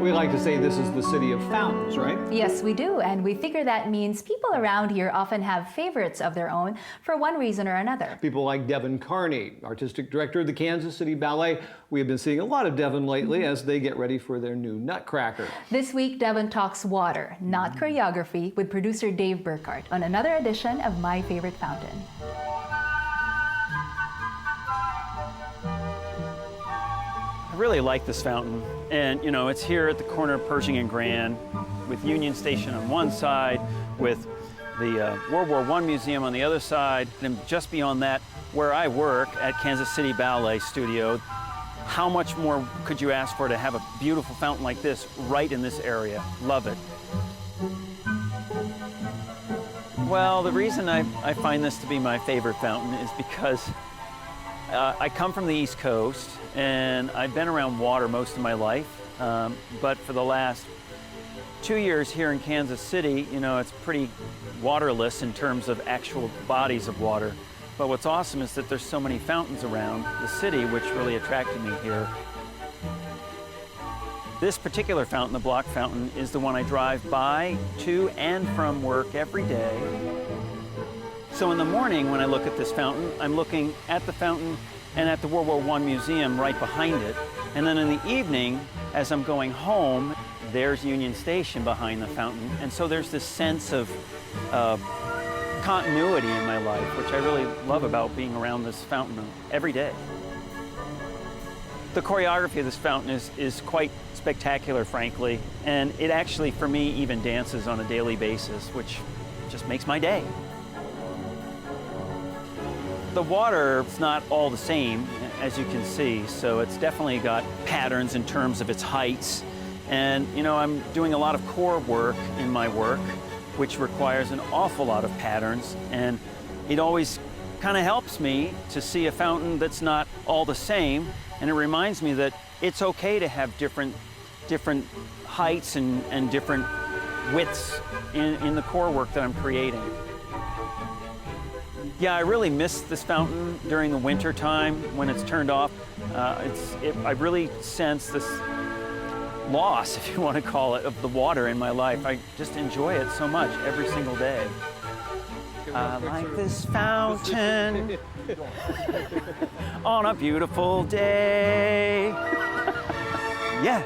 We like to say this is the city of fountains, right? Yes, we do, and we figure that means people around here often have favorites of their own for one reason or another. People like Devin Carney, artistic director of the Kansas City Ballet. We have been seeing a lot of Devin lately as they get ready for their new Nutcracker. This week, Devin talks water, not choreography, with producer Dave Burkhart on another edition of My Favorite Fountain. I really like this fountain, and you know, it's here at the corner of Pershing and Grand with Union Station on one side, with the World War I Museum on the other side, and just beyond that, where I work at Kansas City Ballet Studio. How much more could you ask for to have a beautiful fountain like this right in this area? Love it. Well, the reason I find this to be my favorite fountain is because I come from the East Coast, and I've been around water most of my life, but for the last 2 years here in Kansas City, you know, it's pretty waterless in terms of actual bodies of water. But what's awesome is that there's so many fountains around the city, which really attracted me here. This particular fountain, the Block Fountain, is the one I drive by, to, and from work every day. So in the morning, when I look at this fountain, I'm looking at the fountain and at the World War I Museum right behind it. And then in the evening, as I'm going home, there's Union Station behind the fountain. And so there's this sense of continuity in my life, which I really love about being around this fountain every day. The choreography of this fountain is quite spectacular, frankly, and it actually, for me, even dances on a daily basis, which just makes my day. The water is not all the same, as you can see, so it's definitely got patterns in terms of its heights. And, you know, I'm doing a lot of core work in my work, which requires an awful lot of patterns, and it always kind of helps me to see a fountain that's not all the same, and it reminds me that it's okay to have different heights and different widths in the core work that I'm creating. Yeah, I really miss this fountain during the winter time when it's turned off. I really sense this loss, if you want to call it, of the water in my life. I just enjoy it so much every single day. I like this fountain on a beautiful day. Yeah.